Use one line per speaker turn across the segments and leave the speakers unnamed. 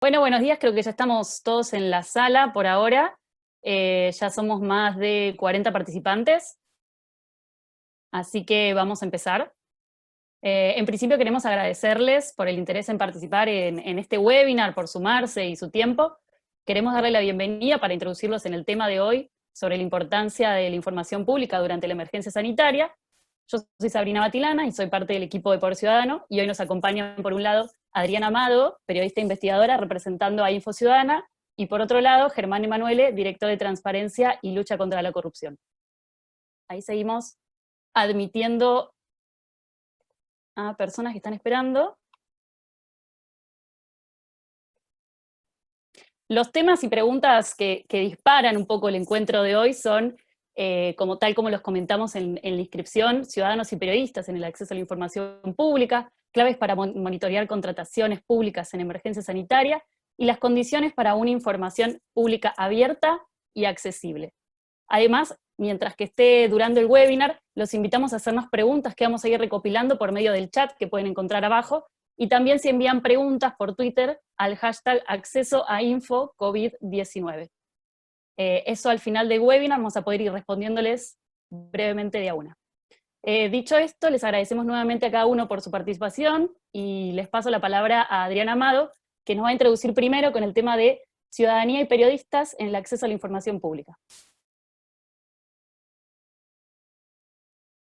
Bueno, buenos días, creo que ya estamos todos en la sala por ahora. Ya somos más de 40 participantes, así que vamos a empezar. En principio queremos agradecerles por el interés en participar en este webinar, por sumarse y su tiempo. Queremos darle la bienvenida para introducirlos en el tema de hoy sobre la importancia de la información pública durante la emergencia sanitaria. Yo soy Sabrina Batilana y soy parte del equipo de Poder Ciudadano, y hoy nos acompañan por un lado Adriana Amado, periodista e investigadora representando a Info Ciudadana, y por otro lado Germán Emanuele, director de Transparencia y Lucha contra la Corrupción. Ahí seguimos admitiendo a personas que están esperando. Los temas y preguntas que disparan un poco el encuentro de hoy son, como los comentamos en la inscripción, ciudadanos y periodistas en el acceso a la información pública, claves para monitorear contrataciones públicas en emergencia sanitaria y las condiciones para una información pública abierta y accesible. Además, mientras que esté durando el webinar, los invitamos a hacernos preguntas que vamos a ir recopilando por medio del chat que pueden encontrar abajo, y también si envían preguntas por Twitter al hashtag acceso a info COVID-19. Eso al final del webinar vamos a poder ir respondiéndoles brevemente de a una. Dicho esto, les agradecemos nuevamente a cada uno por su participación y les paso la palabra a Adriana Amado, que nos va a introducir primero con el tema de ciudadanía y periodistas en el acceso a la información pública.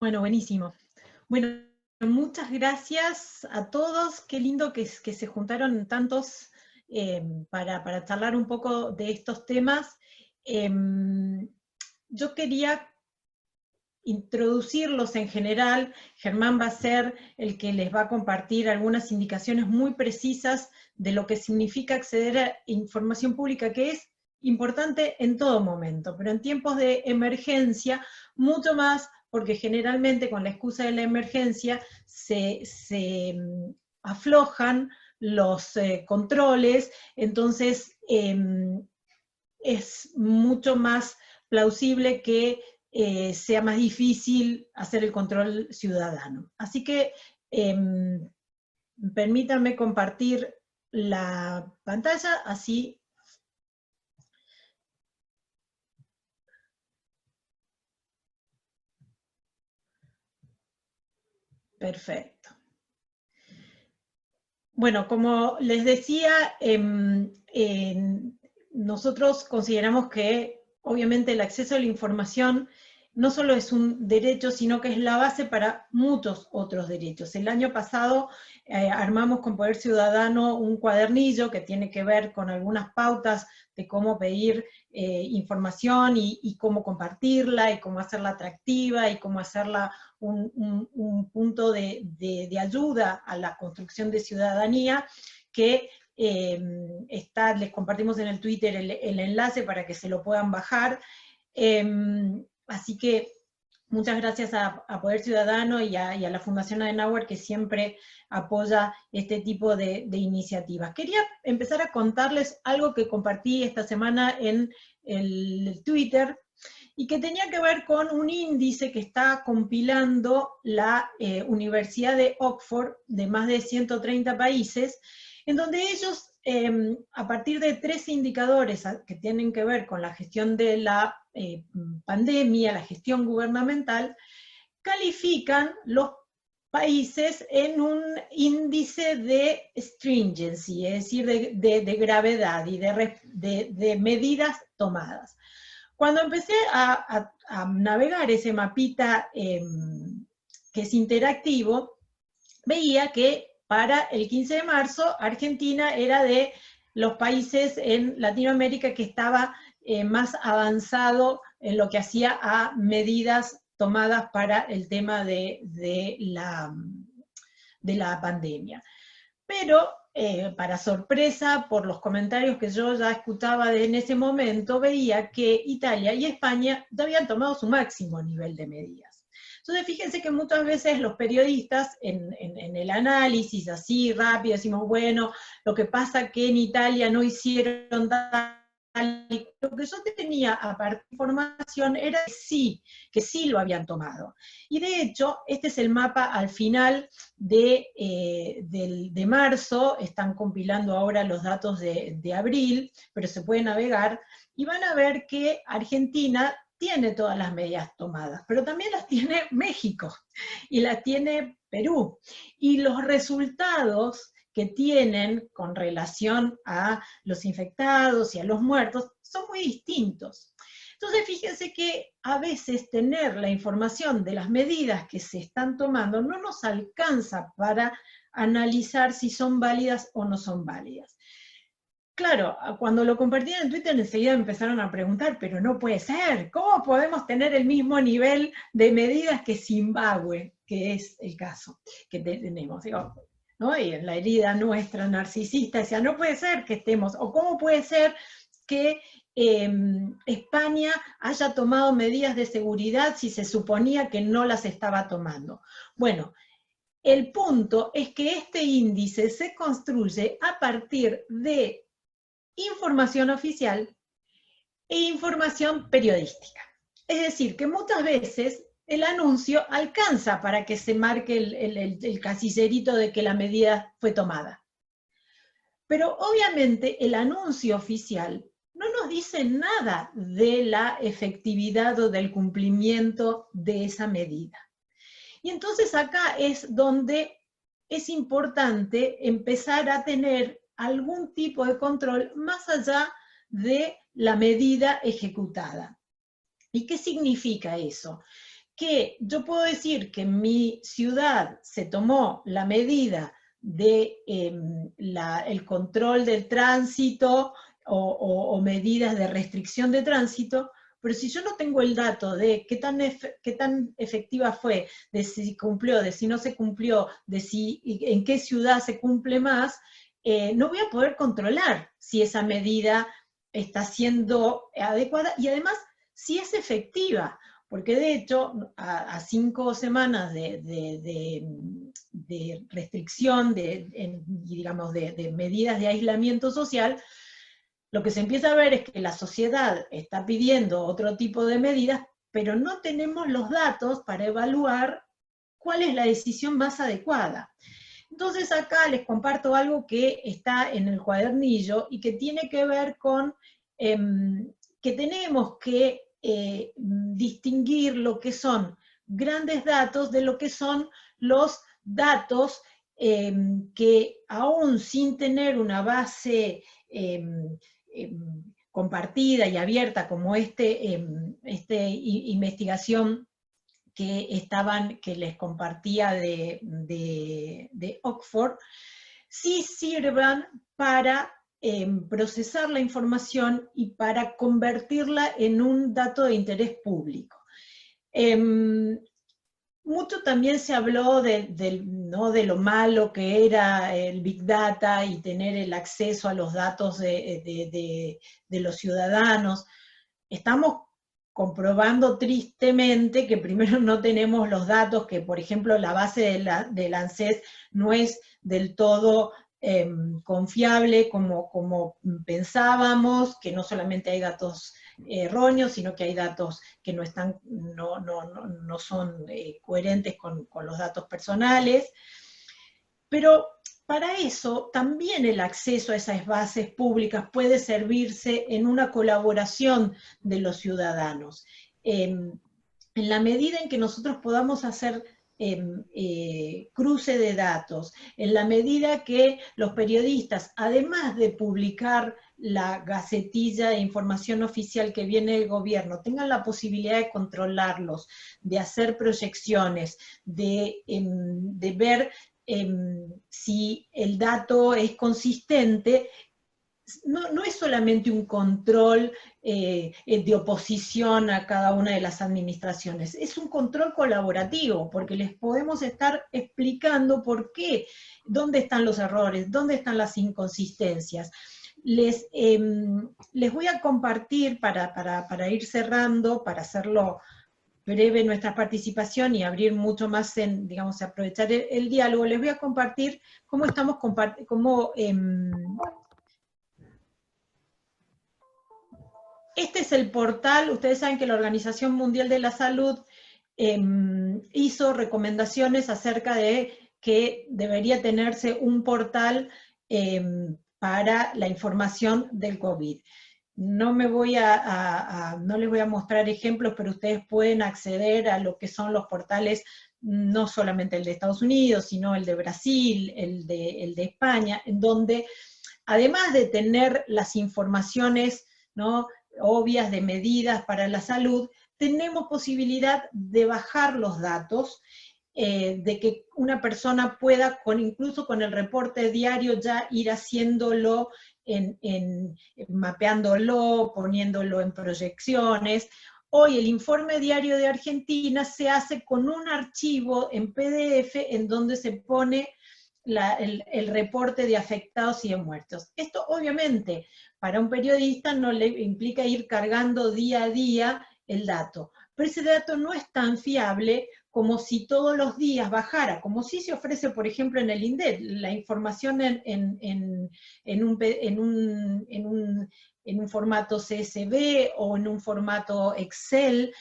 Bueno, buenísimo. Bueno, muchas gracias a todos. Qué lindo que se juntaron tantos para charlar un poco de estos temas. Yo quería introducirlos en general. Germán va a ser el que les va a compartir algunas indicaciones muy precisas de lo que significa acceder a información pública, que es importante en todo momento, pero en tiempos de emergencia mucho más, porque generalmente con la excusa de la emergencia se aflojan los controles, entonces es mucho más plausible que sea más difícil hacer el control ciudadano. Así que permítanme compartir la pantalla, así. Perfecto. Bueno, como les decía, nosotros consideramos que obviamente el acceso a la información no solo es un derecho, sino que es la base para muchos otros derechos. El año pasado armamos con Poder Ciudadano un cuadernillo que tiene que ver con algunas pautas de cómo pedir información y cómo compartirla, y cómo hacerla atractiva, y cómo hacerla un punto de ayuda a la construcción de ciudadanía, que les compartimos en el Twitter el enlace para que se lo puedan bajar. Así que muchas gracias a Poder Ciudadano y a la Fundación Adenauer, que siempre apoya este tipo de iniciativas. Quería empezar a contarles algo que compartí esta semana en el Twitter, y que tenía que ver con un índice que está compilando la Universidad de Oxford, de más de 130 países, en donde ellos, a partir de 13 indicadores que tienen que ver con la gestión de la pandemia, la gestión gubernamental, califican los países en un índice de stringency, es decir, de gravedad y de medidas tomadas. Cuando empecé a navegar ese mapita que es interactivo, veía que para el 15 de marzo Argentina era de los países en Latinoamérica que estaba más avanzado en lo que hacía a medidas tomadas para el tema de la pandemia. Pero, para sorpresa, por los comentarios que yo ya escuchaba en ese momento, veía que Italia y España ya habían tomado su máximo nivel de medidas. Entonces, fíjense que muchas veces los periodistas, en el análisis así rápido, decimos, bueno, lo que pasa es que en Italia no hicieron y lo que yo tenía a partir de información era que sí lo habían tomado. Y de hecho, este es el mapa al final de marzo, están compilando ahora los datos de abril, pero se puede navegar, y van a ver que Argentina tiene todas las medidas tomadas, pero también las tiene México, y las tiene Perú. Y los resultados que tienen con relación a los infectados y a los muertos son muy distintos. Entonces, fíjense que a veces tener la información de las medidas que se están tomando no nos alcanza para analizar si son válidas o no son válidas. Claro, cuando lo compartían en Twitter enseguida empezaron a preguntar, pero no puede ser, ¿cómo podemos tener el mismo nivel de medidas que Zimbabue, que es el caso que tenemos? Digo, ¿no? Y en la herida nuestra narcisista decía, no puede ser que estemos, o cómo puede ser que España haya tomado medidas de seguridad si se suponía que no las estaba tomando. Bueno, el punto es que este índice se construye a partir de información oficial e información periodística. Es decir, que muchas veces el anuncio alcanza para que se marque el casillerito de que la medida fue tomada. Pero obviamente el anuncio oficial no nos dice nada de la efectividad o del cumplimiento de esa medida. Y entonces acá es donde es importante empezar a tener algún tipo de control más allá de la medida ejecutada. ¿Y qué significa eso? Que yo puedo decir que en mi ciudad se tomó la medida de el control del tránsito o medidas de restricción de tránsito, pero si yo no tengo el dato de qué tan efectiva fue, de si cumplió, de si no se cumplió, de si en qué ciudad se cumple más, no voy a poder controlar si esa medida está siendo adecuada y además si es efectiva, porque de hecho a 5 semanas de restricción, digamos, de medidas de aislamiento social, lo que se empieza a ver es que la sociedad está pidiendo otro tipo de medidas, pero no tenemos los datos para evaluar cuál es la decisión más adecuada. Entonces acá les comparto algo que está en el cuadernillo y que tiene que ver con que tenemos que distinguir lo que son grandes datos de lo que son los datos que aún sin tener una base compartida y abierta como investigación que les compartía de Oxford, sí sirvan para procesar la información y para convertirla en un dato de interés público. Mucho también se habló ¿no? de lo malo que era el Big Data y tener el acceso a los datos de los ciudadanos. Estamos comprobando tristemente que primero no tenemos los datos, que por ejemplo la base del ANSES no es del todo confiable como pensábamos, que no solamente hay datos erróneos, sino que hay datos que no son coherentes con los datos personales. Pero para eso también el acceso a esas bases públicas puede servirse en una colaboración de los ciudadanos. En la medida en que nosotros podamos hacer cruce de datos, en la medida que los periodistas, además de publicar la gacetilla de información oficial que viene del gobierno, tengan la posibilidad de controlarlos, de hacer proyecciones, de ver si el dato es consistente, no es solamente un control de oposición a cada una de las administraciones, es un control colaborativo, porque les podemos estar explicando por qué, dónde están los errores, dónde están las inconsistencias. Les voy a compartir, para ir cerrando, para hacerlo breve nuestra participación y abrir mucho más digamos, aprovechar el diálogo, les voy a compartir cómo estamos este es el portal. Ustedes saben que la Organización Mundial de la Salud hizo recomendaciones acerca de que debería tenerse un portal para la información del COVID. No les voy a mostrar ejemplos, pero ustedes pueden acceder a lo que son los portales, no solamente el de Estados Unidos, sino el de Brasil, el de España, en donde, además de tener las informaciones, ¿no?, obvias de medidas para la salud, tenemos posibilidad de bajar los datos, de que una persona pueda, incluso con el reporte diario, ya ir haciéndolo, mapeándolo, poniéndolo en proyecciones. Hoy el informe diario de Argentina se hace con un archivo en PDF en donde se pone el reporte de afectados y de muertos. Esto obviamente para un periodista no le implica ir cargando día a día el dato, pero ese dato no es tan fiable como si todos los días bajara, como si se ofrece, por ejemplo, en el INDEC, la información en un formato CSV o en un formato Excel.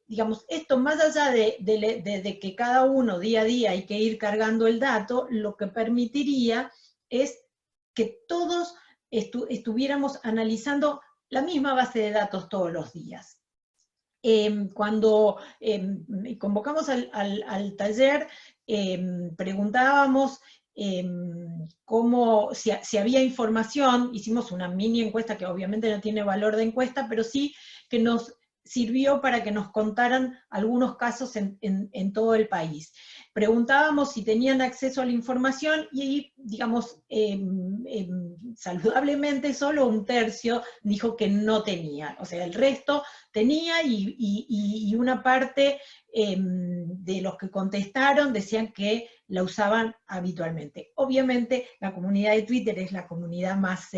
Digamos, esto más allá de que cada uno día a día hay que ir cargando el dato, lo que permitiría es que todos estuviéramos analizando la misma base de datos todos los días. Cuando convocamos al taller, preguntábamos si había información. Hicimos una mini encuesta que obviamente no tiene valor de encuesta, pero sí que nos sirvió para que nos contaran algunos casos en todo el país. Preguntábamos si tenían acceso a la información y, digamos, saludablemente solo un tercio dijo que no tenía. O sea, el resto tenía, y una parte de los que contestaron decían que la usaban habitualmente. Obviamente la comunidad de Twitter es la comunidad más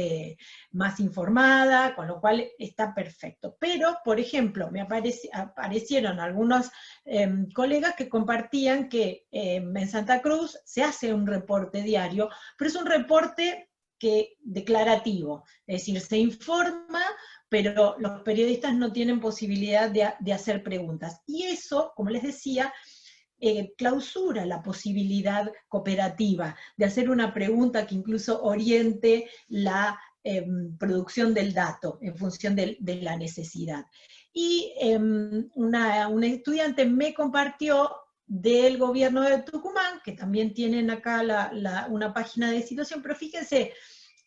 informada, con lo cual está perfecto. Pero, por ejemplo, me aparecieron algunos colegas que compartían que en Santa Cruz se hace un reporte diario, pero es un reporte declarativo, es decir, se informa, pero los periodistas no tienen posibilidad de hacer preguntas. Y eso, como les decía, clausura la posibilidad cooperativa de hacer una pregunta que incluso oriente la producción del dato en función de la necesidad. Y una estudiante me compartió del gobierno de Tucumán, que también tienen acá una página de situación, pero fíjense,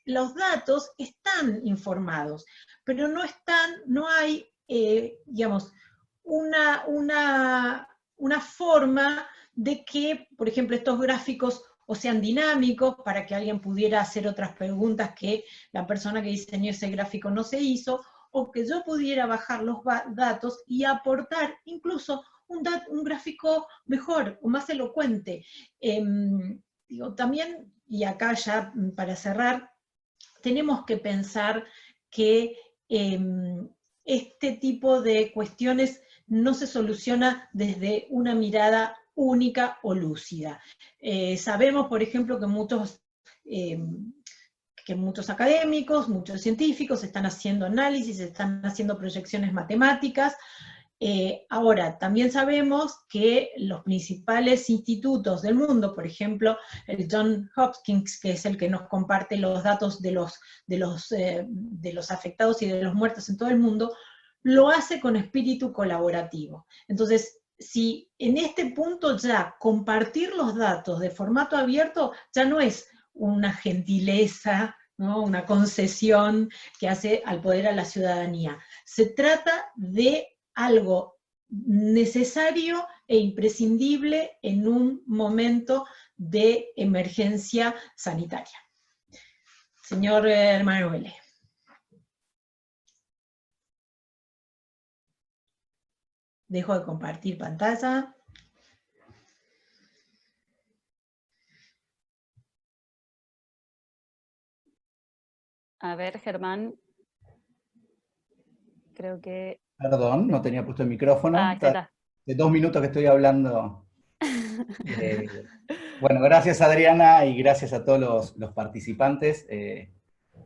los datos están informados, pero no hay, digamos, una forma de que, por ejemplo, estos gráficos o sean dinámicos para que alguien pudiera hacer otras preguntas que la persona que diseñó ese gráfico no se hizo, o que yo pudiera bajar los datos y aportar incluso un gráfico mejor o más elocuente. También, y acá ya para cerrar, tenemos que pensar que este tipo de cuestiones no se soluciona desde una mirada única o lúcida. Sabemos, por ejemplo, que muchos académicos, muchos científicos están haciendo análisis, están haciendo proyecciones matemáticas. Ahora, también sabemos que los principales institutos del mundo, por ejemplo, el Johns Hopkins, que es el que nos comparte los datos de los afectados y de los muertos en todo el mundo, lo hace con espíritu colaborativo. Entonces, si en este punto ya compartir los datos de formato abierto ya no es una gentileza, ¿no?, una concesión que hace al poder a la ciudadanía. Se trata de algo necesario e imprescindible en un momento de emergencia sanitaria. Señor Emanuele. Dejo de compartir pantalla.
A ver, Germán. Creo que...
Perdón, no tenía puesto el micrófono.
Ah, está.
De 2 minutos que estoy hablando. Bueno, gracias Adriana y gracias a todos los participantes.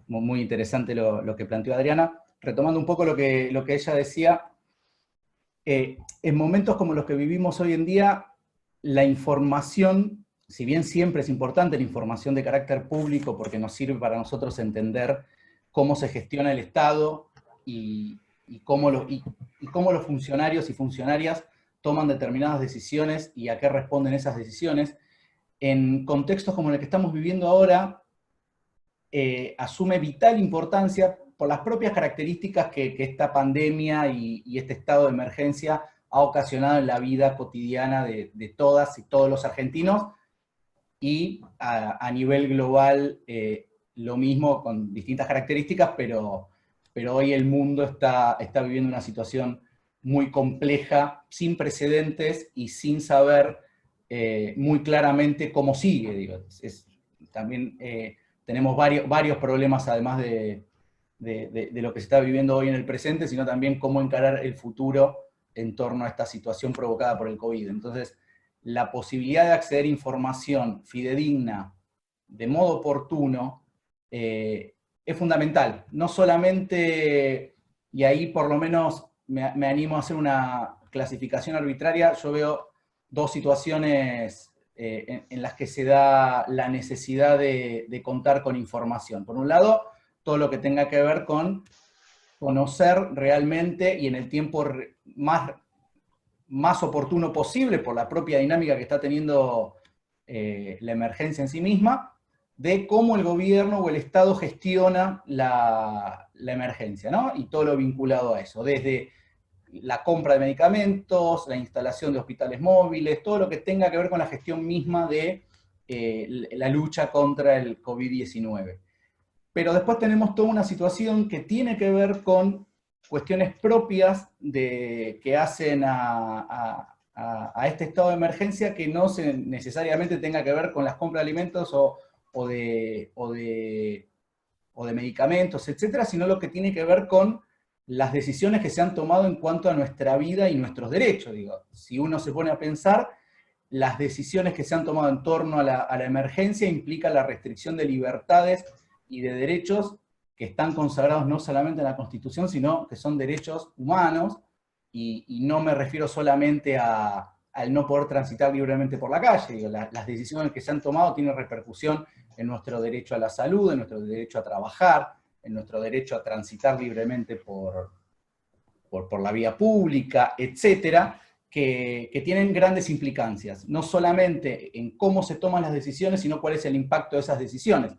Muy interesante lo que planteó Adriana. retomando un poco lo que ella decía, en momentos como los que vivimos hoy en día, la información, si bien siempre es importante la información de carácter público, porque nos sirve para nosotros entender cómo se gestiona el Estado y cómo los funcionarios y funcionarias toman determinadas decisiones y a qué responden esas decisiones, en contextos como el que estamos viviendo ahora, asume vital importancia por las propias características que esta pandemia y este estado de emergencia ha ocasionado en la vida cotidiana de todas y todos los argentinos, y a nivel global lo mismo con distintas características, pero hoy el mundo está viviendo una situación muy compleja, sin precedentes y sin saber muy claramente cómo sigue. Digo, también tenemos varios problemas, además de lo que se está viviendo hoy en el presente, sino también cómo encarar el futuro en torno a esta situación provocada por el COVID. Entonces, la posibilidad de acceder a información fidedigna de modo oportuno es fundamental. No solamente, y ahí por lo menos me animo a hacer una clasificación arbitraria, yo veo dos situaciones en las que se da la necesidad de contar con información. Por un lado, todo lo que tenga que ver con conocer realmente y en el tiempo más oportuno posible, por la propia dinámica que está teniendo la emergencia en sí misma, de cómo el gobierno o el Estado gestiona la emergencia, ¿no? Y todo lo vinculado a eso, desde la compra de medicamentos, la instalación de hospitales móviles, todo lo que tenga que ver con la gestión misma de la lucha contra el COVID-19. Pero después tenemos toda una situación que tiene que ver con cuestiones propias que hacen a este estado de emergencia, que no necesariamente tenga que ver con las compras de alimentos o de medicamentos, etcétera, sino lo que tiene que ver con las decisiones que se han tomado en cuanto a nuestra vida y nuestros derechos. Digo, si uno se pone a pensar, las decisiones que se han tomado en torno a la emergencia implican la restricción de libertades y de derechos que están consagrados no solamente en la Constitución, sino que son derechos humanos, y no me refiero solamente al no poder transitar libremente por la calle. Digo, las decisiones que se han tomado tienen repercusión en nuestro derecho a la salud, en nuestro derecho a trabajar, en nuestro derecho a transitar libremente por la vía pública, etcétera, que tienen grandes implicancias, no solamente en cómo se toman las decisiones, sino cuál es el impacto de esas decisiones.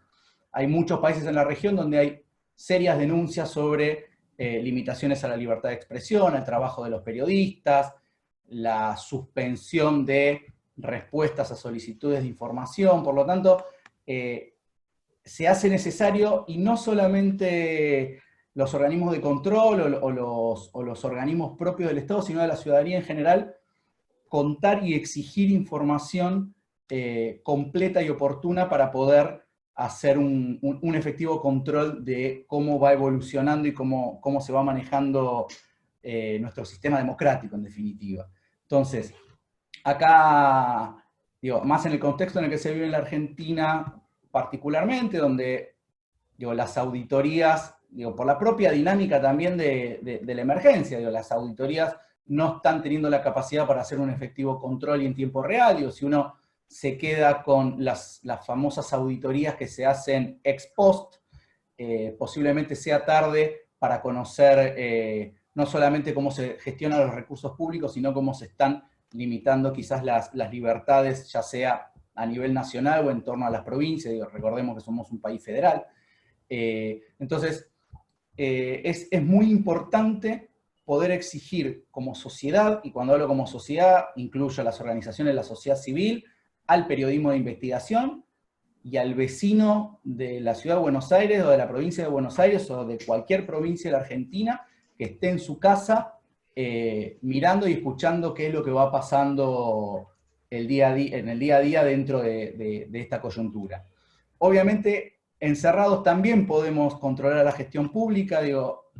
Hay muchos países en la región donde hay serias denuncias sobre limitaciones a la libertad de expresión, al trabajo de los periodistas, la suspensión de respuestas a solicitudes de información. Por lo tanto, se hace necesario, y no solamente los organismos de control o los organismos propios del Estado, sino de la ciudadanía en general, contar y exigir información completa y oportuna para poder hacer un efectivo control de cómo va evolucionando y cómo se va manejando nuestro sistema democrático, en definitiva. Entonces, acá, digo, más en el contexto en el que se vive en la Argentina particularmente, donde las auditorías, por la propia dinámica también de la emergencia, las auditorías no están teniendo la capacidad para hacer un efectivo control y en tiempo real. Si uno se queda con las famosas auditorías que se hacen ex post, posiblemente sea tarde para conocer no solamente cómo se gestionan los recursos públicos, sino cómo se están limitando quizás las libertades, ya sea a nivel nacional o en torno a las provincias. Recordemos que somos un país federal. Entonces, es muy importante poder exigir como sociedad, y cuando hablo como sociedad, incluyo a las organizaciones de la sociedad civil, al periodismo de investigación y al vecino de la ciudad de Buenos Aires o de la provincia de Buenos Aires o de cualquier provincia de la Argentina que esté en su casa mirando y escuchando qué es lo que va pasando en el día a día dentro de esta coyuntura. Obviamente, encerrados también podemos controlar la gestión pública.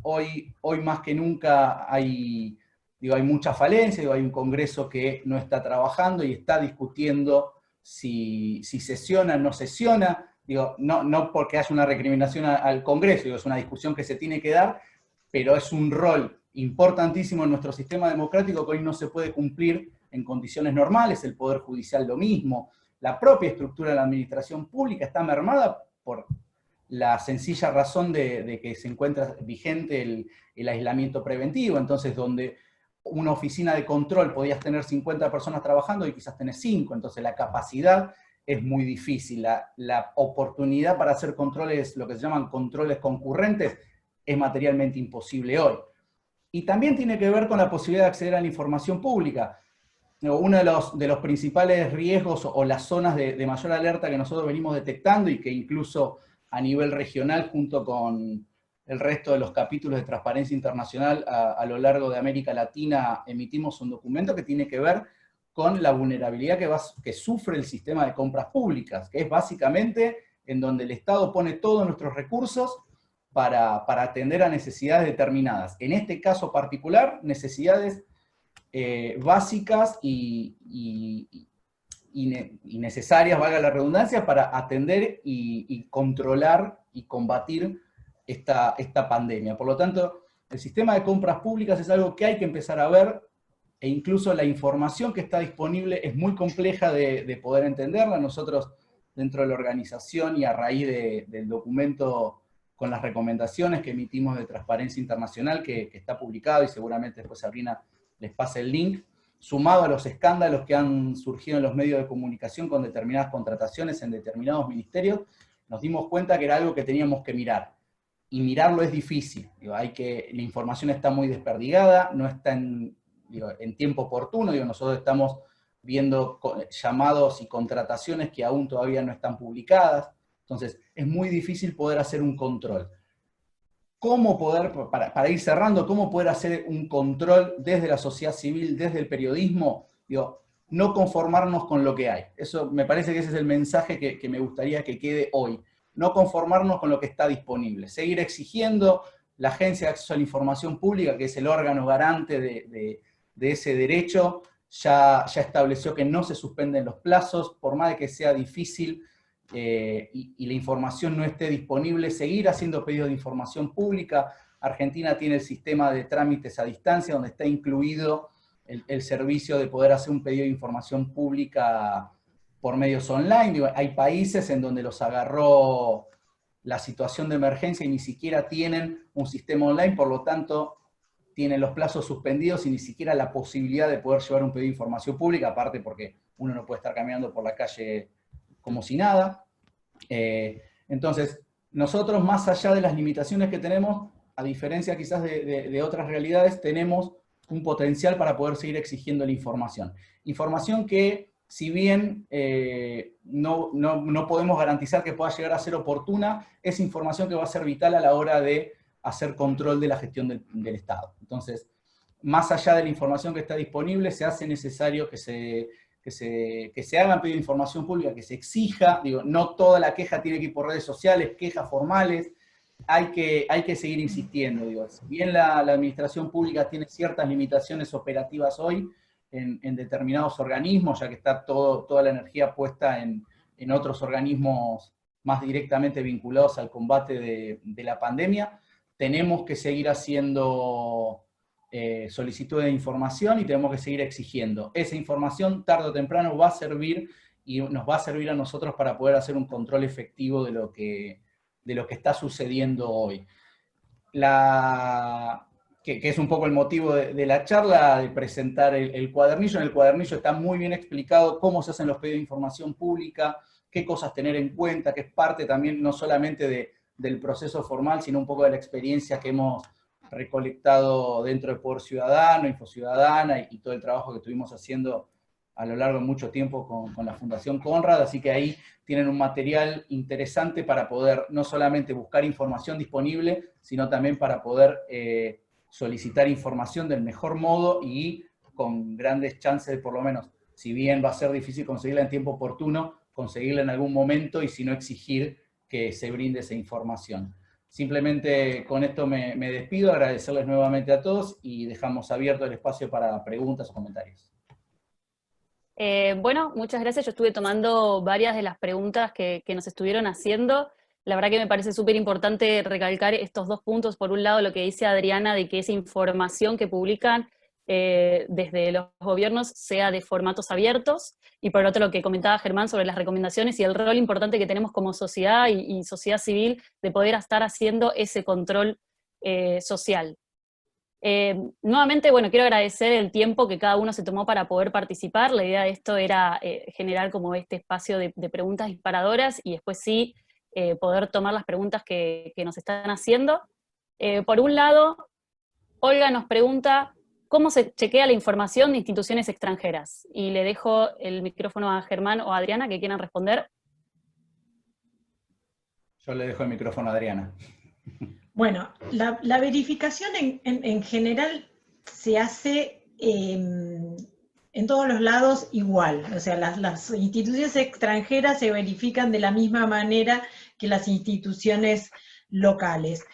Hoy más que nunca hay mucha falencia. Hay un Congreso que no está trabajando y está discutiendo si sesiona o no sesiona. No porque haya una recriminación al Congreso, es una discusión que se tiene que dar, pero es un rol importantísimo en nuestro sistema democrático que hoy no se puede cumplir en condiciones normales, el Poder Judicial lo mismo, la propia estructura de la administración pública está mermada por la sencilla razón de que se encuentra vigente el aislamiento preventivo, entonces donde una oficina de control podías tener 50 personas trabajando y quizás tenés 5, entonces la capacidad es muy difícil, la oportunidad para hacer controles, lo que se llaman controles concurrentes, es materialmente imposible hoy. Y también tiene que ver con la posibilidad de acceder a la información pública. Uno de los principales riesgos o las zonas de mayor alerta que nosotros venimos detectando y que incluso a nivel regional, junto con el resto de los capítulos de Transparencia Internacional a lo largo de América Latina, emitimos un documento que tiene que ver con la vulnerabilidad que sufre el sistema de compras públicas, que es básicamente en donde el Estado pone todos nuestros recursos para atender a necesidades determinadas. En este caso particular, necesidades básicas y necesarias, valga la redundancia, para atender y controlar y combatir esta pandemia. Por lo tanto, el sistema de compras públicas es algo que hay que empezar a ver, e incluso la información que está disponible es muy compleja de poder entenderla. Nosotros, dentro de la organización y a raíz del documento con las recomendaciones que emitimos de Transparencia Internacional, que está publicado y seguramente después Sabrina les pase el link, sumado a los escándalos que han surgido en los medios de comunicación con determinadas contrataciones en determinados ministerios, nos dimos cuenta que era algo que teníamos que mirar. Y mirarlo es difícil. La información está muy desperdigada, no está en tiempo oportuno. Nosotros estamos viendo llamados y contrataciones que aún todavía no están publicadas. Entonces, es muy difícil poder hacer un control. ¿Cómo poder, para ir cerrando, cómo poder hacer un control desde la sociedad civil, desde el periodismo? No conformarnos con lo que hay. Eso me parece que ese es el mensaje que me gustaría que quede hoy. No conformarnos con lo que está disponible. Seguir exigiendo. La Agencia de Acceso a la Información Pública, que es el órgano garante de ese derecho, ya estableció que no se suspenden los plazos, por más de que sea difícil y la información no esté disponible, seguir haciendo pedidos de información pública. Argentina tiene el sistema de trámites a distancia, donde está incluido el servicio de poder hacer un pedido de información pública por medios online. Hay países en donde los agarró la situación de emergencia y ni siquiera tienen un sistema online, por lo tanto tienen los plazos suspendidos y ni siquiera la posibilidad de poder llevar un pedido de información pública, aparte porque uno no puede estar caminando por la calle como si nada. Entonces, nosotros, más allá de las limitaciones que tenemos, a diferencia quizás de otras realidades, tenemos un potencial para poder seguir exigiendo la información. Información que, si bien no podemos garantizar que pueda llegar a ser oportuna, es información que va a ser vital a la hora de hacer control de la gestión del Estado. Entonces, más allá de la información que está disponible, se hace necesario que se hagan pedidos de información pública, que se exija. No toda la queja tiene que ir por redes sociales, quejas formales, hay que seguir insistiendo. Si bien la administración pública tiene ciertas limitaciones operativas hoy en determinados organismos, ya que está toda la energía puesta en otros organismos más directamente vinculados al combate de la pandemia, tenemos que seguir haciendo solicitudes de información y tenemos que seguir exigiendo. Esa información tarde o temprano va a servir y nos va a servir a nosotros para poder hacer un control efectivo de lo que está sucediendo hoy. Que es un poco el motivo de la charla, de presentar el cuadernillo. En el cuadernillo está muy bien explicado cómo se hacen los pedidos de información pública, qué cosas tener en cuenta, que es parte también no solamente del proceso formal, sino un poco de la experiencia que hemos recolectado dentro de Poder Ciudadano, Infociudadana y todo el trabajo que estuvimos haciendo a lo largo de mucho tiempo con la Fundación Conrad, así que ahí tienen un material interesante para poder no solamente buscar información disponible, sino también para poder solicitar información del mejor modo y con grandes chances de, por lo menos, si bien va a ser difícil conseguirla en tiempo oportuno, conseguirla en algún momento y si no exigir que se brinde esa información. Simplemente con esto me despido, agradecerles nuevamente a todos y dejamos abierto el espacio para preguntas o comentarios.
Bueno, muchas gracias. Yo estuve tomando varias de las preguntas que nos estuvieron haciendo. La verdad que me parece súper importante recalcar estos dos puntos. Por un lado, lo que dice Adriana de que esa información que publican desde los gobiernos sea de formatos abiertos, y por otro lo que comentaba Germán sobre las recomendaciones y el rol importante que tenemos como sociedad y sociedad civil de poder estar haciendo ese control social. Nuevamente, bueno, quiero agradecer el tiempo que cada uno se tomó para poder participar. La idea de esto era generar como este espacio de preguntas disparadoras y después sí poder tomar las preguntas que nos están haciendo. Por un lado, Olga nos pregunta cómo se chequea la información de instituciones extranjeras. Y le dejo el micrófono a Germán o a Adriana que quieran responder.
Yo le dejo el micrófono a Adriana.
Bueno, la verificación en general se hace en todos los lados igual. O sea, las instituciones extranjeras se verifican de la misma manera que las instituciones locales.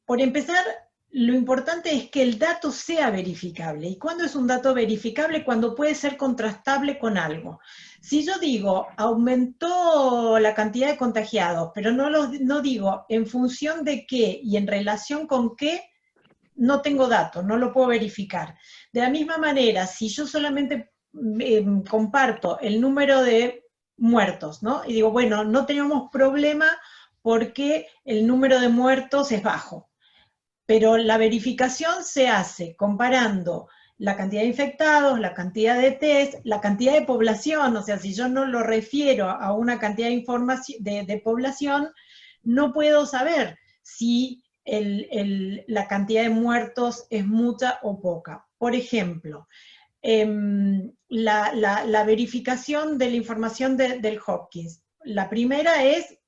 Por empezar, lo importante es que el dato sea verificable. ¿Y cuándo es un dato verificable? Cuando puede ser contrastable con algo. Si yo digo, aumentó la cantidad de contagiados, pero no digo en función de qué y en relación con qué, no tengo datos, no lo puedo verificar. De la misma manera, si yo solamente comparto el número de muertos, ¿no? Y digo, bueno, no tenemos problema porque el número de muertos es bajo. Pero la verificación se hace comparando la cantidad de infectados, la cantidad de test, la cantidad de población. O sea, si yo no lo refiero a una cantidad de población, no puedo saber si la cantidad de muertos es mucha o poca. Por ejemplo, la verificación de la información del Hopkins. La primera es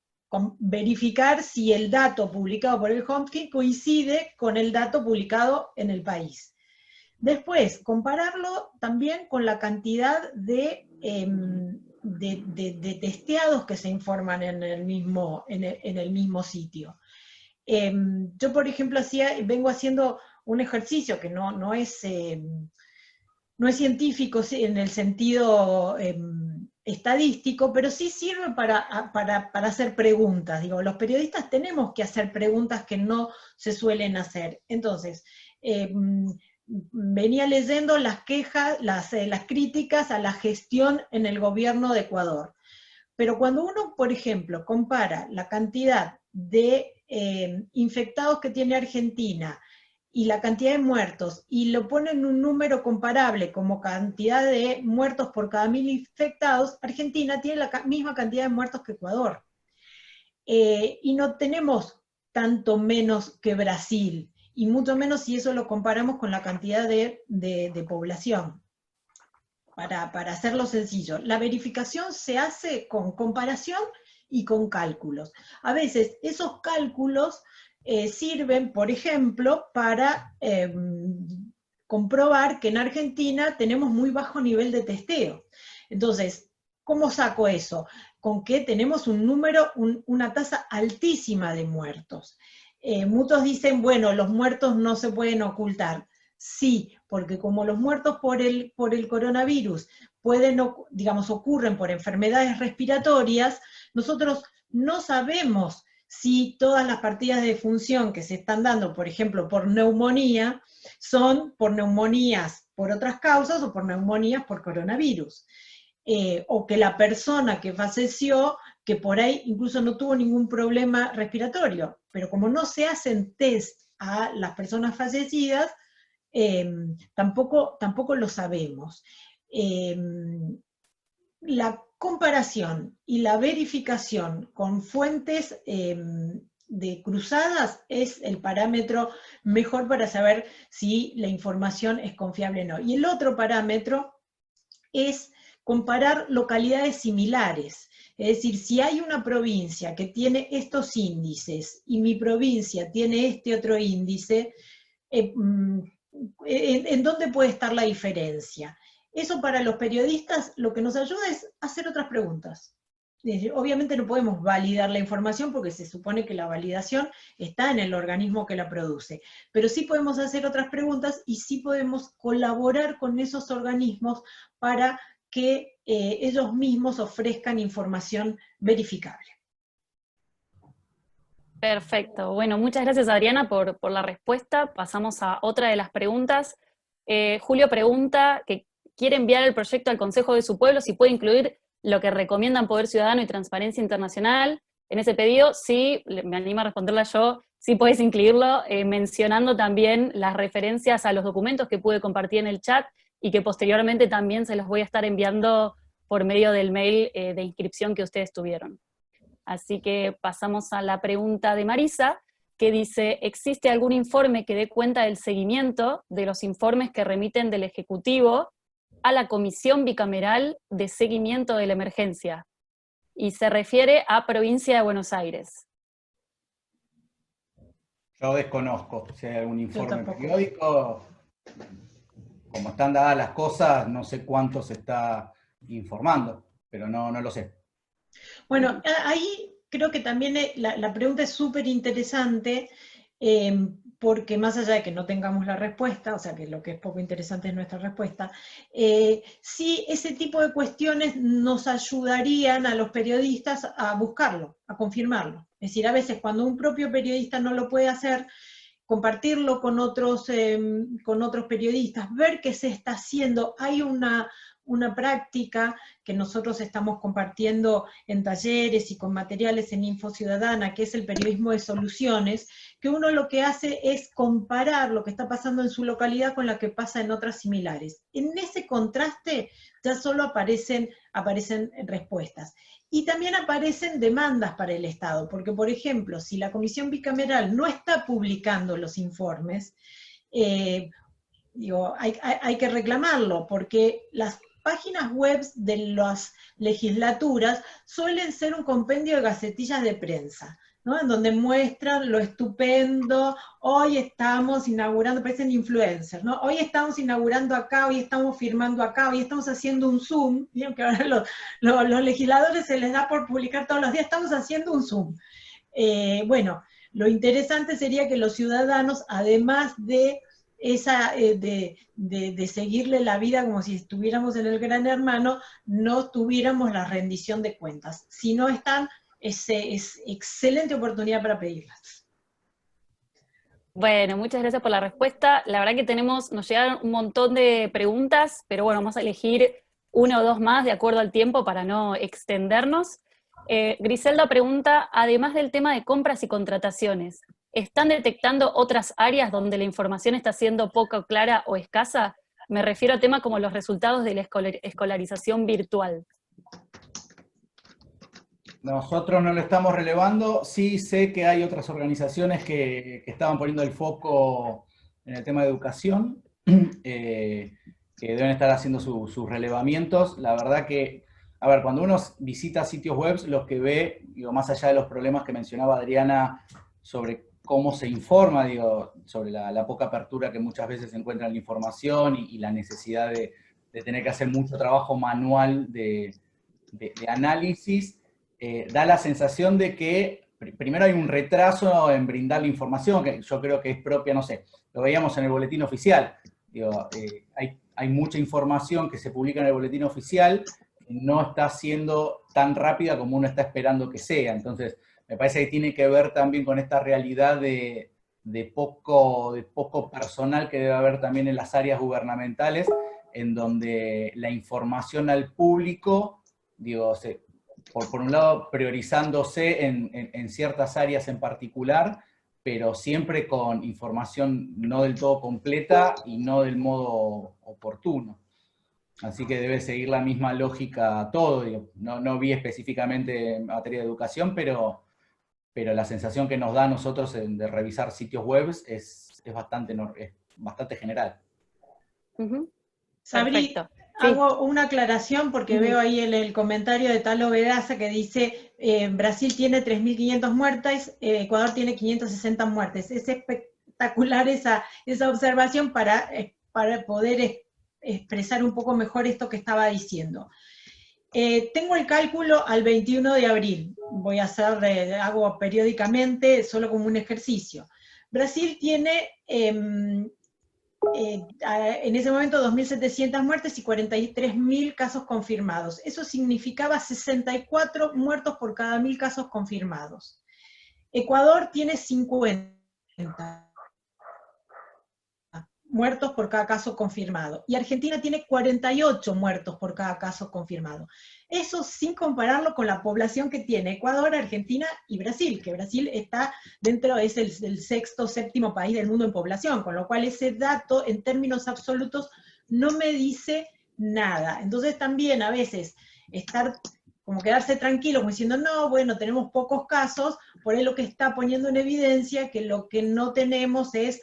verificar si el dato publicado por el Hopkins coincide con el dato publicado en el país. Después, compararlo también con la cantidad de testeados que se informan en el mismo sitio. Yo, por ejemplo, vengo haciendo un ejercicio que no es científico en el sentido estadístico, pero sí sirve para hacer preguntas. Digo, los periodistas tenemos que hacer preguntas que no se suelen hacer. Entonces, venía leyendo las quejas, las críticas a la gestión en el gobierno de Ecuador. Pero cuando uno, por ejemplo, compara la cantidad de infectados que tiene Argentina y la cantidad de muertos, y lo pone en un número comparable como cantidad de muertos por cada 1000 infectados, Argentina tiene la misma cantidad de muertos que Ecuador. Y no tenemos tanto menos que Brasil, y mucho menos si eso lo comparamos con la cantidad de población. Para hacerlo sencillo, la verificación se hace con comparación y con cálculos. A veces esos cálculos sirven, por ejemplo, para comprobar que en Argentina tenemos muy bajo nivel de testeo. Entonces, ¿cómo saco eso? Con que tenemos una tasa altísima de muertos. Muchos dicen, bueno, los muertos no se pueden ocultar. Sí, porque como los muertos por el coronavirus ocurren por enfermedades respiratorias, nosotros no sabemos si todas las partidas de defunción que se están dando, por ejemplo, por neumonía, son por neumonías por otras causas o por neumonías por coronavirus. O que la persona que falleció, que por ahí incluso no tuvo ningún problema respiratorio, pero como no se hacen test a las personas fallecidas, tampoco lo sabemos. La comparación y la verificación con fuentes de cruzadas es el parámetro mejor para saber si la información es confiable o no. Y el otro parámetro es comparar localidades similares. Es decir, si hay una provincia que tiene estos índices y mi provincia tiene este otro índice, ¿en dónde puede estar la diferencia? Eso para los periodistas lo que nos ayuda es hacer otras preguntas. Obviamente no podemos validar la información porque se supone que la validación está en el organismo que la produce, pero sí podemos hacer otras preguntas y sí podemos colaborar con esos organismos para que ellos mismos ofrezcan información verificable.
Perfecto. Bueno, muchas gracias Adriana por la respuesta. Pasamos a otra de las preguntas. Julio pregunta que quiere enviar el proyecto al Consejo de su pueblo, si puede incluir lo que recomiendan Poder Ciudadano y Transparencia Internacional. En ese pedido, sí, me animo a responderla yo, sí puedes incluirlo, mencionando también las referencias a los documentos que pude compartir en el chat y que posteriormente también se los voy a estar enviando por medio del mail de inscripción que ustedes tuvieron. Así que pasamos a la pregunta de Marisa, que dice, ¿existe algún informe que dé cuenta del seguimiento de los informes que remiten del Ejecutivo a la Comisión Bicameral de Seguimiento de la Emergencia? Y se refiere a Provincia de Buenos Aires.
Yo desconozco si hay algún informe periódico. Como están dadas las cosas, no sé cuánto se está informando, pero no lo sé.
Bueno, ahí creo que también la pregunta es súper interesante, porque más allá de que no tengamos la respuesta, o sea que lo que es poco interesante es nuestra respuesta, sí ese tipo de cuestiones nos ayudarían a los periodistas a buscarlo, a confirmarlo. Es decir, a veces cuando un propio periodista no lo puede hacer, compartirlo con otros periodistas, ver qué se está haciendo. Hay una práctica que nosotros estamos compartiendo en talleres y con materiales en Info Ciudadana, que es el periodismo de soluciones, que uno lo que hace es comparar lo que está pasando en su localidad con lo que pasa en otras similares. En ese contraste ya solo aparecen respuestas. Y también aparecen demandas para el Estado, porque, por ejemplo, si la Comisión Bicameral no está publicando los informes, hay que reclamarlo, porque las páginas web de las legislaturas suelen ser un compendio de gacetillas de prensa, ¿no? En donde muestran lo estupendo, hoy estamos inaugurando, parecen influencers, ¿no? Hoy estamos inaugurando acá, hoy estamos firmando acá, hoy estamos haciendo un Zoom, ¿vieron que ahora los legisladores se les da por publicar todos los días, estamos haciendo un Zoom. Bueno, lo interesante sería que los ciudadanos, además de de seguirle la vida como si estuviéramos en el Gran Hermano, no tuviéramos la rendición de cuentas. Si no están, es excelente oportunidad para pedirlas.
Bueno, muchas gracias por la respuesta. La verdad que nos llegaron un montón de preguntas, pero bueno, vamos a elegir una o dos más de acuerdo al tiempo para no extendernos. Griselda pregunta, además del tema de compras y contrataciones, ¿están detectando otras áreas donde la información está siendo poco clara o escasa? Me refiero a temas como los resultados de la escolarización virtual.
Nosotros no lo estamos relevando. Sí sé que hay otras organizaciones que estaban poniendo el foco en el tema de educación, que deben estar haciendo sus relevamientos. La verdad que, a ver, cuando uno visita sitios web, los que ve, digo, más allá de los problemas que mencionaba Adriana sobre cómo se informa, digo, sobre la poca apertura que muchas veces se encuentra en la información y la necesidad de tener que hacer mucho trabajo manual de análisis, da la sensación de que primero hay un retraso en brindar la información, que yo creo que es propia, no sé, lo veíamos en el boletín oficial, digo, hay mucha información que se publica en el boletín oficial que no está siendo tan rápida como uno está esperando que sea. Entonces, me parece que tiene que ver también con esta realidad de poco personal que debe haber también en las áreas gubernamentales, en donde la información al público, digo, por un lado priorizándose en ciertas áreas en particular, pero siempre con información no del todo completa y no del modo oportuno. Así que debe seguir la misma lógica todo. Digo, no vi específicamente en materia de educación, pero la sensación que nos da a nosotros de revisar sitios web es bastante general.
Sabri, hago una aclaración porque veo ahí en el comentario de Talo Vegaza que dice Brasil tiene 3.500 muertes, Ecuador tiene 560 muertes. Es espectacular esa observación para poder expresar un poco mejor esto que estaba diciendo. Tengo el cálculo al 21 de abril, hago periódicamente, solo como un ejercicio. Brasil tiene en ese momento 2.700 muertes y 43.000 casos confirmados. Eso significaba 64 muertos por cada 1.000 casos confirmados. Ecuador tiene 50 muertos por cada caso confirmado, y Argentina tiene 48 muertos por cada caso confirmado. Eso sin compararlo con la población que tiene Ecuador, Argentina y Brasil, que Brasil está dentro, es el sexto, séptimo país del mundo en población, con lo cual ese dato en términos absolutos no me dice nada. Entonces también a veces estar como quedarse tranquilo, como diciendo, no, bueno, tenemos pocos casos, por ahí lo que está poniendo en evidencia que lo que no tenemos es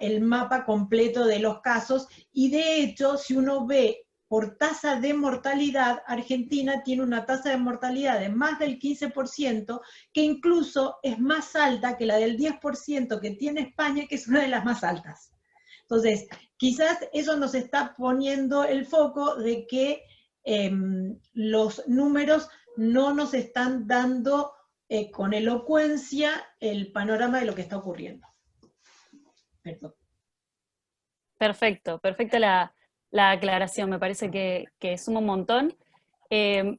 el mapa completo de los casos, y de hecho, si uno ve por tasa de mortalidad, Argentina tiene una tasa de mortalidad de más del 15%, que incluso es más alta que la del 10% que tiene España, que es una de las más altas. Entonces, quizás eso nos está poniendo el foco de que los números no nos están dando con elocuencia el panorama de lo que está ocurriendo. Perdón.
Perfecto, perfecta la aclaración, me parece que suma un montón.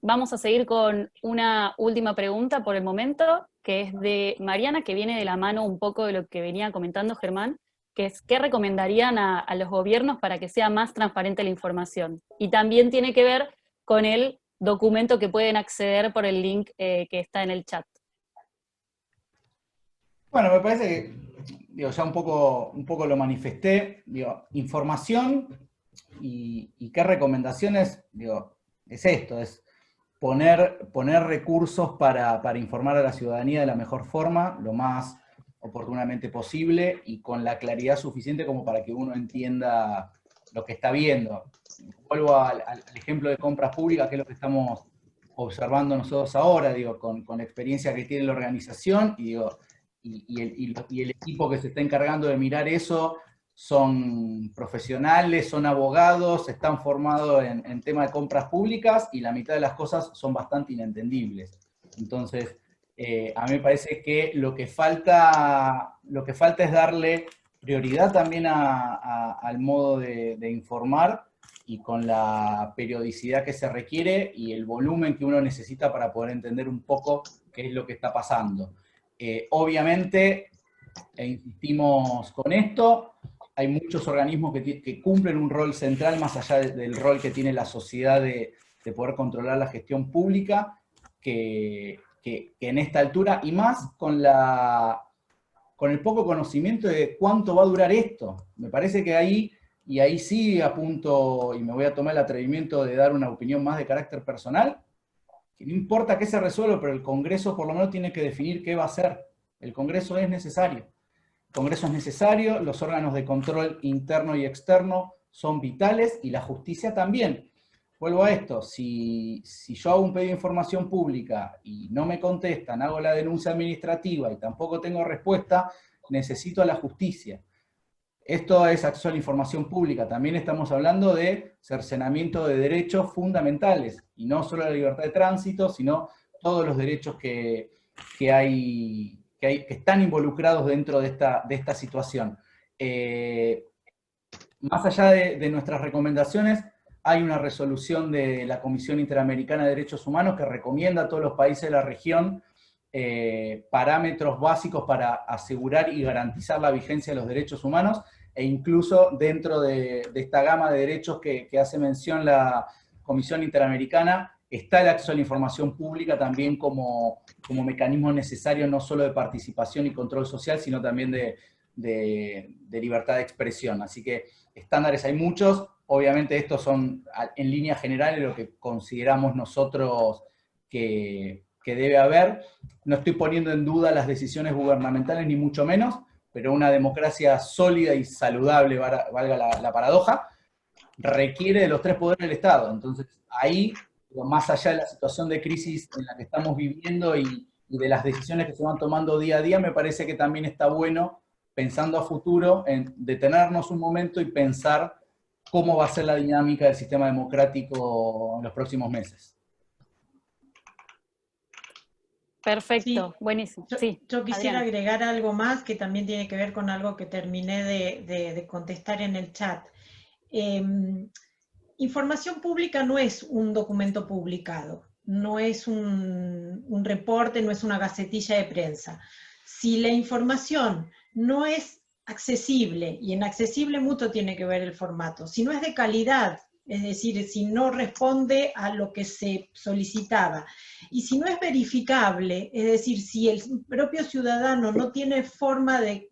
Vamos a seguir con una última pregunta por el momento, que es de Mariana, que viene de la mano un poco de lo que venía comentando Germán, que es ¿qué recomendarían a los gobiernos para que sea más transparente la información? Y también tiene que ver con el documento que pueden acceder por el link que está en el chat.
Bueno, me parece que, digo, ya un poco lo manifesté, digo, información y qué recomendaciones, digo, es esto, es poner recursos para informar a la ciudadanía de la mejor forma, lo más oportunamente posible y con la claridad suficiente como para que uno entienda lo que está viendo. Vuelvo al ejemplo de compras públicas, que es lo que estamos observando nosotros ahora, digo, con la experiencia que tiene la organización, y digo, y el equipo que se está encargando de mirar eso son profesionales, son abogados, están formados en tema de compras públicas, y la mitad de las cosas son bastante inentendibles. Entonces, a mí me parece que lo que falta es darle prioridad también al modo de informar, y con la periodicidad que se requiere y el volumen que uno necesita para poder entender un poco qué es lo que está pasando. Obviamente, insistimos con esto, hay muchos organismos que cumplen un rol central más allá del rol que tiene la sociedad de poder controlar la gestión pública, que en esta altura, y más con el poco conocimiento de cuánto va a durar esto. Me parece que ahí sí apunto, y me voy a tomar el atrevimiento de dar una opinión más de carácter personal, que no importa qué se resuelva, pero el Congreso por lo menos tiene que definir qué va a hacer. El Congreso es necesario. El Congreso es necesario, los órganos de control interno y externo son vitales, y la justicia también. Vuelvo a esto, si yo hago un pedido de información pública y no me contestan, hago la denuncia administrativa y tampoco tengo respuesta, necesito a la justicia. Esto es acceso a la información pública. También estamos hablando de cercenamiento de derechos fundamentales, y no solo la libertad de tránsito, sino todos los derechos que están involucrados dentro de esta situación. Más allá de nuestras recomendaciones, hay una resolución de la Comisión Interamericana de Derechos Humanos que recomienda a todos los países de la región parámetros básicos para asegurar y garantizar la vigencia de los derechos humanos, e incluso dentro de esta gama de derechos que hace mención la Comisión Interamericana, está el acceso a la información pública también como mecanismo necesario, no solo de participación y control social, sino también de libertad de expresión. Así que estándares hay muchos, obviamente estos son en líneas generales lo que consideramos nosotros que debe haber. No estoy poniendo en duda las decisiones gubernamentales, ni mucho menos, pero una democracia sólida y saludable, valga la paradoja, requiere de los tres poderes del Estado. Entonces, ahí, más allá de la situación de crisis en la que estamos viviendo y de las decisiones que se van tomando día a día, me parece que también está bueno, pensando a futuro, en detenernos un momento y pensar cómo va a ser la dinámica del sistema democrático en los próximos meses.
Perfecto,
Sí,
buenísimo. Sí,
yo quisiera
Adriana.
agregar algo más que también tiene que ver con algo que terminé de contestar en el chat. Información pública no es un documento publicado, no es un reporte, no es una gacetilla de prensa. si la información no es accesible, y en accesible mucho tiene que ver el formato, si no es de calidad, es decir, si no responde a lo que se solicitaba, y si no es verificable, es decir, si el propio ciudadano no tiene forma de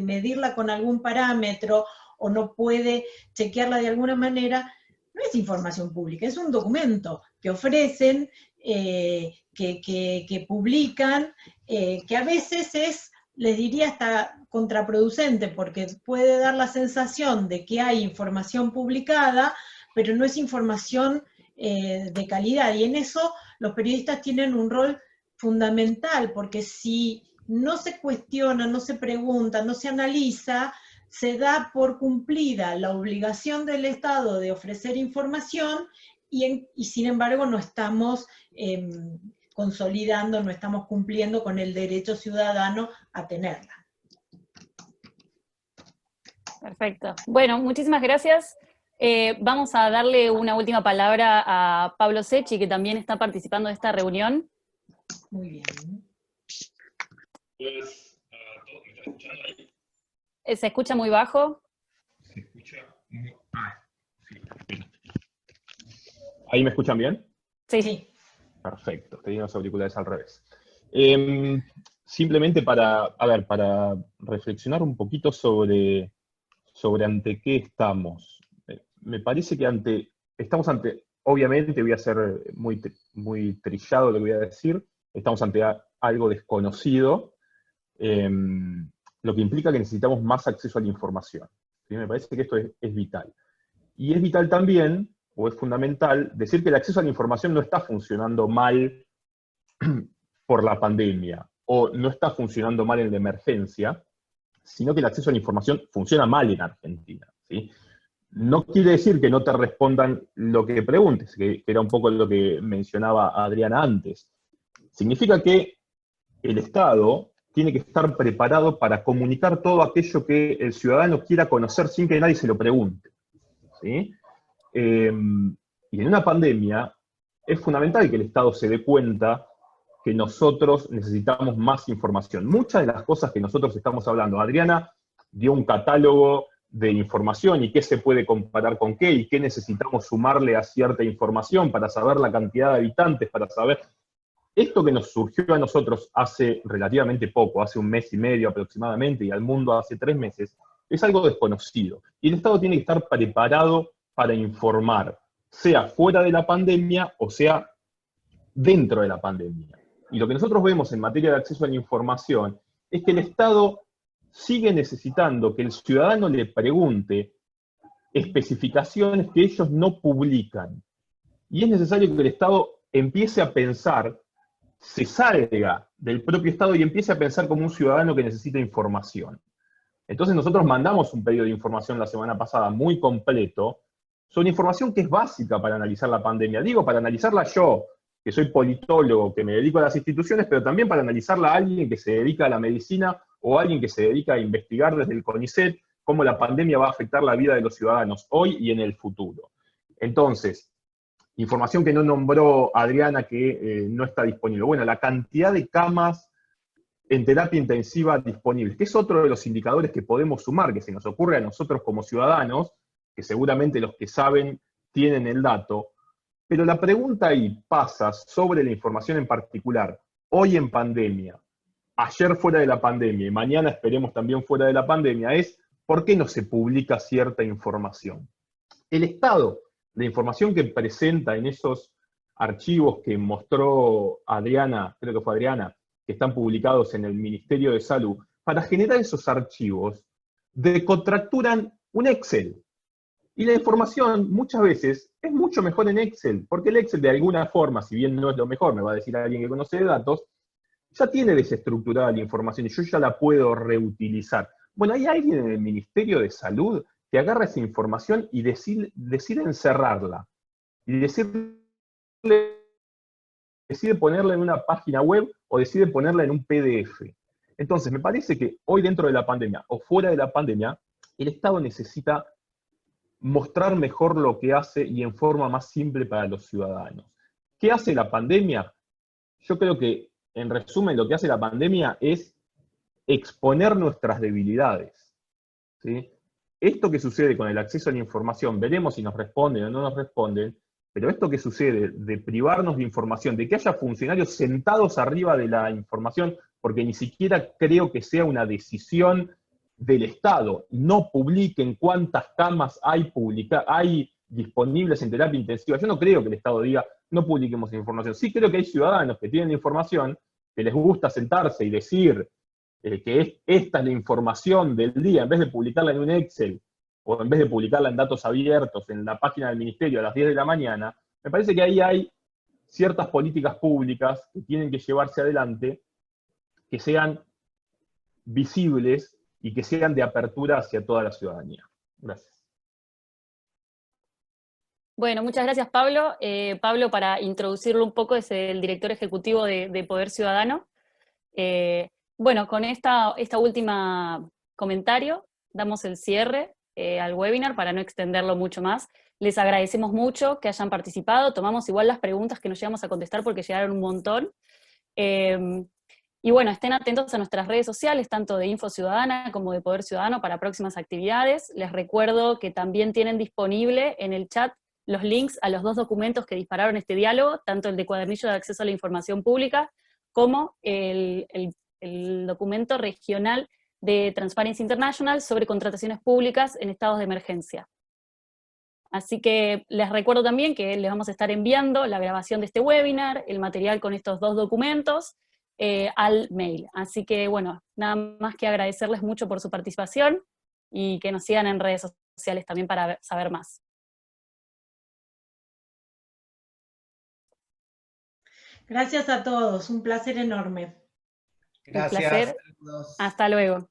medirla con algún parámetro, o no puede chequearla de alguna manera, no es información pública, es un documento que ofrecen, que publican, que a veces es, les diría, hasta contraproducente, porque puede dar la sensación de que hay información publicada, pero no es información de calidad, y en eso los periodistas tienen un rol fundamental, porque si no se cuestiona, no se pregunta, no se analiza, se da por cumplida la obligación del Estado de ofrecer información, y sin embargo no estamos consolidando, no estamos cumpliendo con el derecho ciudadano a tenerla.
Perfecto. Bueno, muchísimas gracias. Vamos a darle una última palabra a Pablo Secchi, que también está participando de esta reunión.
Muy bien.
Pues, ¿todos me están escuchando ahí?
¿Se escucha muy bajo?
Se escucha muy... sí. ¿Ahí me escuchan bien?
Sí.
Perfecto, tenía los auriculares al revés. Simplemente para reflexionar un poquito sobre ante qué estamos. Me parece que estamos ante, obviamente voy a ser muy trillado lo que voy a decir, estamos ante algo desconocido, lo que implica que necesitamos más acceso a la información. ¿Sí? Me parece que esto es vital. Y es vital también, o es fundamental, decir que el acceso a la información no está funcionando mal por la pandemia, o no está funcionando mal en la emergencia, sino que el acceso a la información funciona mal en Argentina. ¿Sí? No quiere decir que no te respondan lo que preguntes, que era un poco lo que mencionaba Adriana antes. Significa que el Estado tiene que estar preparado para comunicar todo aquello que el ciudadano quiera conocer sin que nadie se lo pregunte. ¿Sí? Y en una pandemia es fundamental que el Estado se dé cuenta que nosotros necesitamos más información. Muchas de las cosas que nosotros estamos hablando, Adriana dio un catálogo de información y qué se puede comparar con qué, y qué necesitamos sumarle a cierta información para saber la cantidad de habitantes, para saber... Esto que nos surgió a nosotros hace relativamente poco, hace un mes y medio aproximadamente, y al mundo hace 3 meses, es algo desconocido. Y el Estado tiene que estar preparado para informar, sea fuera de la pandemia o sea dentro de la pandemia. Y lo que nosotros vemos en materia de acceso a la información es que el Estado sigue necesitando que el ciudadano le pregunte especificaciones que ellos no publican. Y es necesario que el Estado empiece a pensar, se salga del propio Estado y empiece a pensar como un ciudadano que necesita información. Entonces nosotros mandamos un pedido de información la semana pasada muy completo, sobre información que es básica para analizar la pandemia. Digo, para analizarla yo, que soy politólogo, que me dedico a las instituciones, pero también para analizarla a alguien que se dedica a la medicina o a alguien que se dedica a investigar desde el CONICET cómo la pandemia va a afectar la vida de los ciudadanos hoy y en el futuro. Entonces, información que no nombró Adriana que no está disponible. Bueno, la cantidad de camas en terapia intensiva disponibles, que es otro de los indicadores que podemos sumar, que se nos ocurre a nosotros como ciudadanos, que seguramente los que saben tienen el dato, pero la pregunta ahí pasa sobre la información en particular, hoy en pandemia, ayer fuera de la pandemia, y mañana esperemos también fuera de la pandemia, es ¿por qué no se publica cierta información? El estado de información que presenta en esos archivos que mostró Adriana, creo que fue Adriana, que están publicados en el Ministerio de Salud, para generar esos archivos, decontracturan un Excel. Y la información muchas veces es mucho mejor en Excel, porque el Excel de alguna forma, si bien no es lo mejor, me va a decir alguien que conoce de datos, ya tiene desestructurada la información y yo ya la puedo reutilizar. Bueno, hay alguien en el Ministerio de Salud que agarra esa información y decide encerrarla. Y decide ponerla en una página web o decide ponerla en un PDF. Entonces, me parece que hoy dentro de la pandemia o fuera de la pandemia, el Estado necesita mostrar mejor lo que hace y en forma más simple para los ciudadanos. ¿Qué hace la pandemia? Yo creo que, en resumen, lo que hace la pandemia es exponer nuestras debilidades, ¿sí? Esto que sucede con el acceso a la información, veremos si nos responden o no nos responden, pero esto que sucede de privarnos de información, de que haya funcionarios sentados arriba de la información, porque ni siquiera creo que sea una decisión del Estado, no publiquen cuántas camas hay disponibles en terapia intensiva. Yo no creo que el Estado diga, no publiquemos información. Sí creo que hay ciudadanos que tienen información, que les gusta sentarse y decir que esta es la información del día, en vez de publicarla en un Excel, o en vez de publicarla en datos abiertos, en la página del Ministerio a las 10 de la mañana, me parece que ahí hay ciertas políticas públicas que tienen que llevarse adelante, que sean visibles y que sean de apertura hacia toda la ciudadanía. Gracias.
Bueno, muchas gracias, Pablo. Pablo, para introducirlo un poco, es el director ejecutivo de Poder Ciudadano. Bueno, con esta última comentario, damos el cierre al webinar para no extenderlo mucho más. Les agradecemos mucho que hayan participado, tomamos igual las preguntas que nos llegamos a contestar porque llegaron un montón. Y bueno, estén atentos a nuestras redes sociales, tanto de Info Ciudadana como de Poder Ciudadano, para próximas actividades. Les recuerdo que también tienen disponible en el chat los links a los 2 documentos que dispararon este diálogo, tanto el de Cuadernillo de Acceso a la Información Pública, como el documento regional de Transparency International sobre contrataciones públicas en estados de emergencia. Así que les recuerdo también que les vamos a estar enviando la grabación de este webinar, el material con estos 2 documentos, al mail. Así que bueno, nada más que agradecerles mucho por su participación y que nos sigan en redes sociales también para saber más.
Gracias a todos, un placer enorme.
Gracias.
Un placer. Hasta luego.